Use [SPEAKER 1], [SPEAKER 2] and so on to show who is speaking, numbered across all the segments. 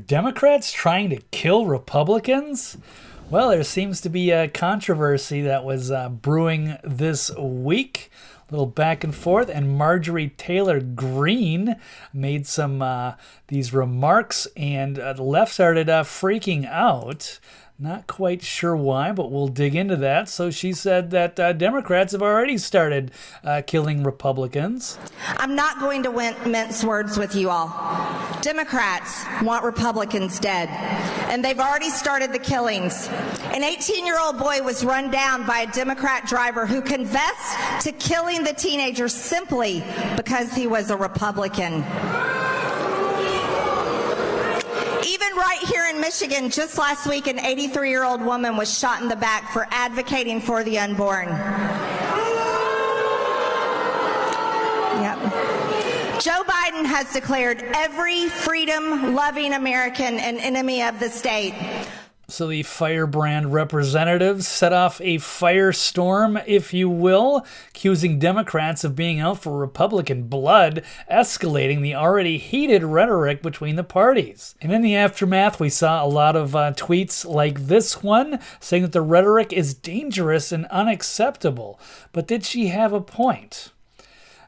[SPEAKER 1] Democrats trying to kill Republicans? Well, there seems to be a controversy that was brewing this week. A little back and forth, and Marjorie Taylor Greene made some these remarks, and the left started freaking out. Not quite sure why, but we'll dig into that. So she said that Democrats have already started killing Republicans.
[SPEAKER 2] I'm not going to mince words with you all. Democrats want Republicans dead, and they've already started the killings. An 18-year-old boy was run down by a Democrat driver who confessed to killing the teenager simply because he was a Republican. Even right here in Michigan, just last week, an 83-year-old woman was shot in the back for advocating for the unborn. Yep. Joe Biden has declared every freedom-loving American an enemy of the state.
[SPEAKER 1] So the firebrand representatives set off a firestorm, if you will, accusing Democrats of being out for Republican blood, escalating the already heated rhetoric between the parties. And in the aftermath, we saw a lot of tweets like this one, saying that the rhetoric is dangerous and unacceptable. But did she have a point?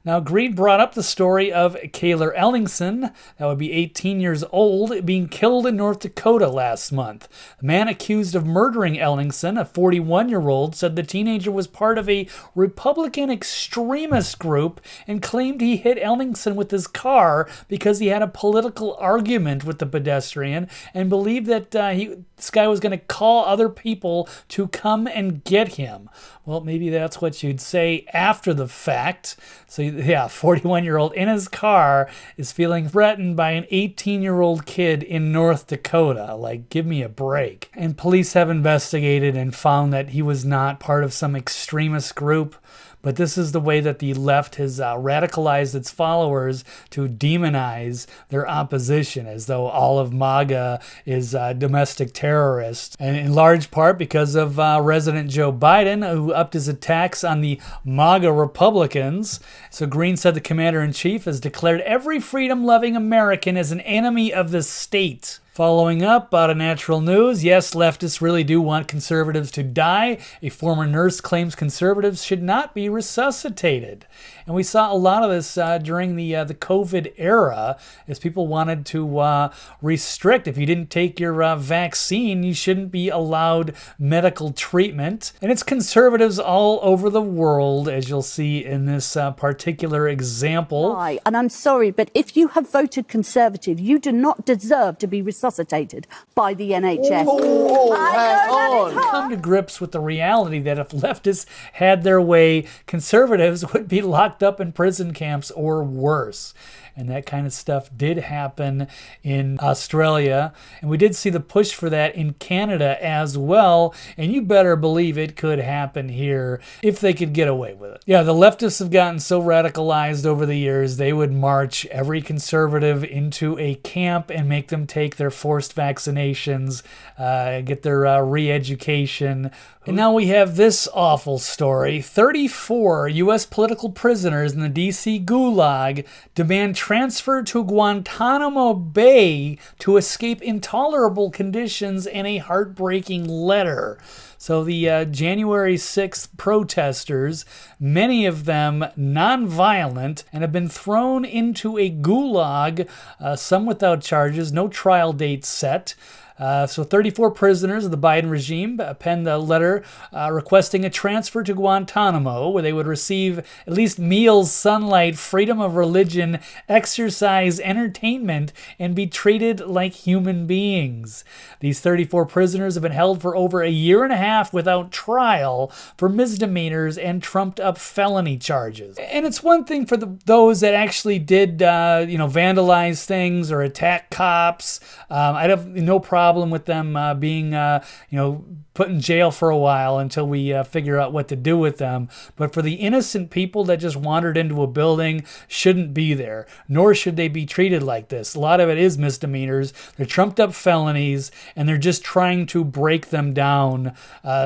[SPEAKER 1] Now, Greene brought up the story of Kayler Ellingson, that would be 18 years old, being killed in North Dakota last month. The man accused of murdering Ellingson, a 41-year-old, said the teenager was part of a Republican extremist group and claimed he hit Ellingson with his car because he had a political argument with the pedestrian and believed that this guy was going to call other people to come and get him. Well, maybe that's what you'd say after the fact. So, yeah, 41-year-old in his car is feeling threatened by an 18-year-old kid in North Dakota. Like, give me a break. And police have investigated and found that he was not part of some extremist group. But this is the way that the left has radicalized its followers to demonize their opposition, as though all of MAGA is domestic terrorists. And in large part because of President Joe Biden, who upped his attacks on the MAGA Republicans. So Greene said the commander-in-chief has declared every freedom-loving American as an enemy of the state. Following up, out of Natural News, yes, leftists really do want conservatives to die. A former nurse claims conservatives should not be resuscitated. And we saw a lot of this during the COVID era, as people wanted to restrict. If you didn't take your vaccine, you shouldn't be allowed medical treatment. And it's conservatives all over the world, as you'll see in this particular example.
[SPEAKER 3] Hi, and I'm sorry, but if you have voted Conservative, you do not deserve to be resuscitated by the NHS.
[SPEAKER 1] Come to grips with the reality that if leftists had their way, conservatives would be locked up in prison camps or worse. And that kind of stuff did happen in Australia. And we did see the push for that in Canada as well. And you better believe it could happen here if they could get away with it. Yeah, the leftists have gotten so radicalized over the years, they would march every conservative into a camp and make them take their forced vaccinations, get their re-education. And now we have this awful story. 34 U.S. political prisoners in the D.C. Gulag demand transfer to Guantanamo Bay to escape intolerable conditions and a heartbreaking letter. So the January 6th protesters, many of them nonviolent, and have been thrown into a gulag, some without charges, no trial date set. So 34 prisoners of the Biden regime penned a letter requesting a transfer to Guantanamo, where they would receive at least meals, sunlight, freedom of religion, exercise, entertainment, and be treated like human beings. These 34 prisoners have been held for over a year and a half without trial for misdemeanors and trumped-up felony charges. And it's one thing for those that actually did, vandalize things or attack cops. I'd have no problem with them being, put in jail for a while until we figure out what to do with them. But for the innocent people that just wandered into a building, shouldn't be there, nor should they be treated like this. A lot of it is misdemeanors. They're trumped up felonies, and they're just trying to break them down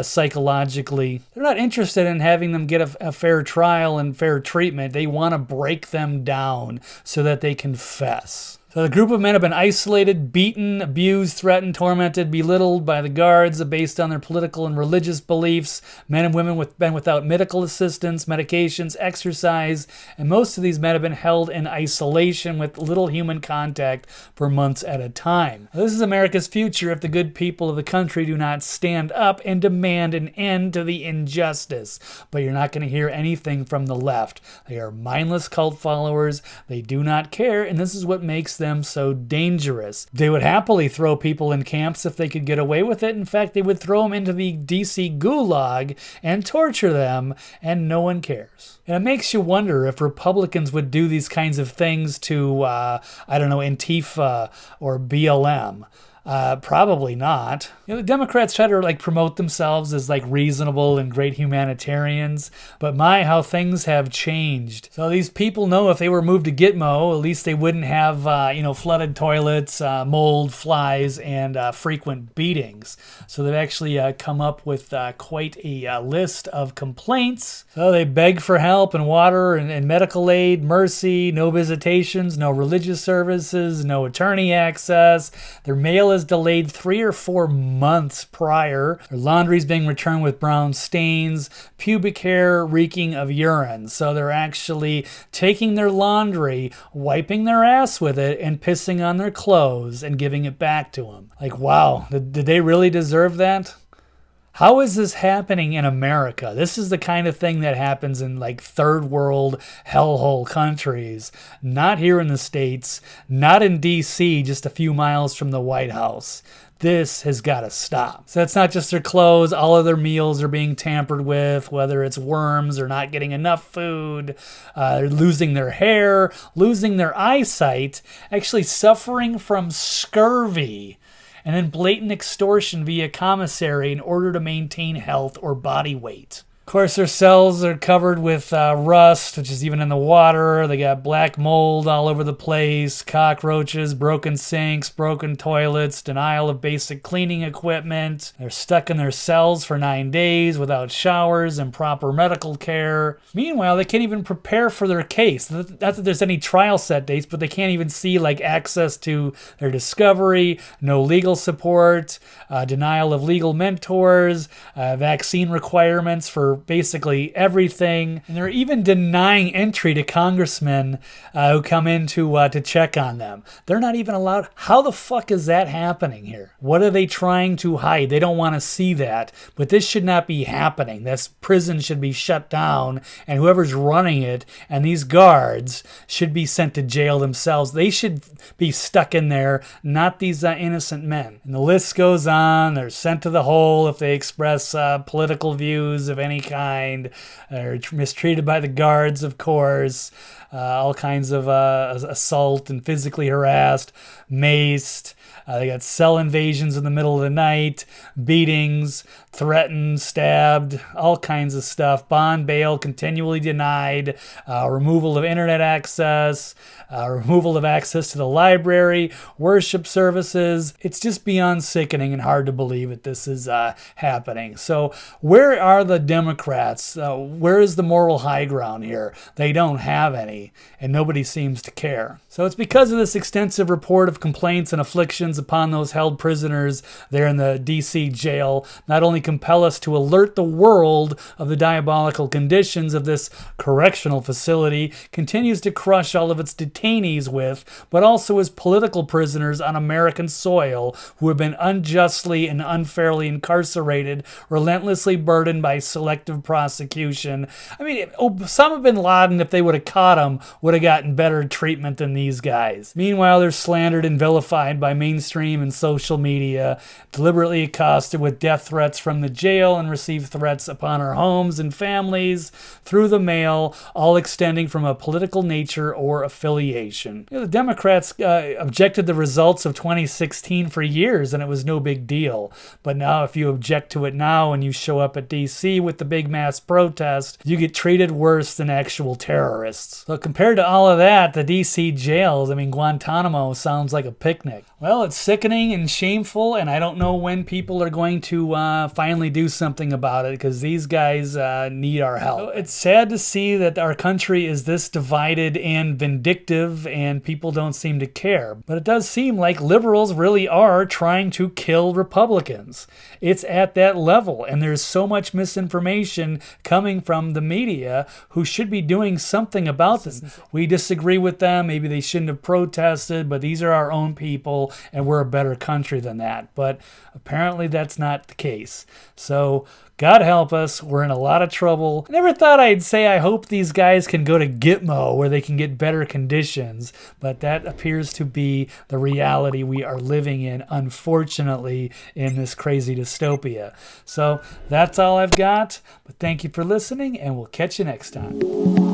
[SPEAKER 1] psychologically. They're not interested in having them get a fair trial and fair treatment. They want to break them down so that they confess. So the group of men have been isolated, beaten, abused, threatened, tormented, belittled by the guards based on their political and religious beliefs. Men and women have been without medical assistance, medications, exercise, and most of these men have been held in isolation with little human contact for months at a time. This is America's future if the good people of the country do not stand up and demand an end to the injustice. But you're not going to hear anything from the left. They are mindless cult followers. They do not care, and this is what makes them so dangerous. They would happily throw people in camps if they could get away with it. In fact, they would throw them into the DC gulag and torture them, and no one cares. And it makes you wonder if Republicans would do these kinds of things to, Antifa or BLM. Probably not. The Democrats try to promote themselves as reasonable and great humanitarians, but my, how things have changed. So these people know if they were moved to Gitmo, at least they wouldn't have flooded toilets, mold, flies, and frequent beatings. So they've actually come up with quite a list of complaints. So they beg for help and water and medical aid, mercy, no visitations, no religious services, no attorney access. Their mail is delayed 3 or 4 months prior. Their laundry's being returned with brown stains, pubic hair reeking of urine. So they're actually taking their laundry, wiping their ass with it, and pissing on their clothes and giving it back to them. Wow, did they really deserve that? How is this happening in America? This is the kind of thing that happens in third world hellhole countries. Not here in the States, not in DC, just a few miles from the White House. This has got to stop. So it's not just their clothes. All of their meals are being tampered with, whether it's worms or not getting enough food, losing their hair, losing their eyesight, actually suffering from scurvy, and then blatant extortion via commissary in order to maintain health or body weight. Of course, their cells are covered with rust, which is even in the water. They got black mold all over the place, cockroaches, broken sinks, broken toilets, denial of basic cleaning equipment. They're stuck in their cells for 9 days without showers and proper medical care. Meanwhile, they can't even prepare for their case. Not that there's any trial set dates, but they can't even see access to their discovery, no legal support, denial of legal mentors, vaccine requirements for basically everything, and they're even denying entry to congressmen who come in to check on them. They're not even allowed. How the fuck is that happening here? What are they trying to hide? They don't want to see that, but this should not be happening. This prison should be shut down, and whoever's running it and these guards should be sent to jail themselves. They should be stuck in there, not these innocent men. And the list goes on. They're sent to the hole if they express political views of any kind. They're mistreated by the guards, of course. All kinds of assault and physically harassed, maced. They got cell invasions in the middle of the night, beatings, threatened, stabbed, all kinds of stuff. Bond bail continually denied, removal of internet access, removal of access to the library, worship services. It's just beyond sickening and hard to believe that this is happening. So where are the Democrats? Where is the moral high ground here? They don't have any, and nobody seems to care. So it's because of this extensive report of complaints and afflictions upon those held prisoners there in the DC jail, not only compel us to alert the world of the diabolical conditions of this correctional facility, continues to crush all of its detainees with, but also as political prisoners on American soil who have been unjustly and unfairly incarcerated, relentlessly burdened by selective prosecution. I mean, Osama bin Laden, if they would have caught him, would have gotten better treatment than these guys. Meanwhile, they're slandered and vilified by mainstream and social media, deliberately accosted with death threats from the jail, and receive threats upon our homes and families through the mail, all extending from a political nature or affiliation. The Democrats objected the results of 2016 for years, and it was no big deal. But now if you object to it now and you show up at DC with the big mass protest, you get treated worse than actual terrorists. So compared to all of that, the DC jails, Guantanamo sounds like a picnic. Well, it's sickening and shameful, and I don't know when people are going to finally do something about it, because these guys need our help. So it's sad to see that our country is this divided and vindictive, and people don't seem to care. But it does seem like liberals really are trying to kill Republicans. It's at that level, and there's so much misinformation coming from the media who should be doing something about this. We disagree with them. Maybe they shouldn't have protested, but these are our own people, and we're a better country than that. But apparently that's not the case. So God help us, we're in a lot of trouble. I never thought I'd say I hope these guys can go to Gitmo where they can get better conditions, but that appears to be the reality we are living in, unfortunately, in this crazy dystopia. So that's all I've got, but thank you for listening, and we'll catch you next time.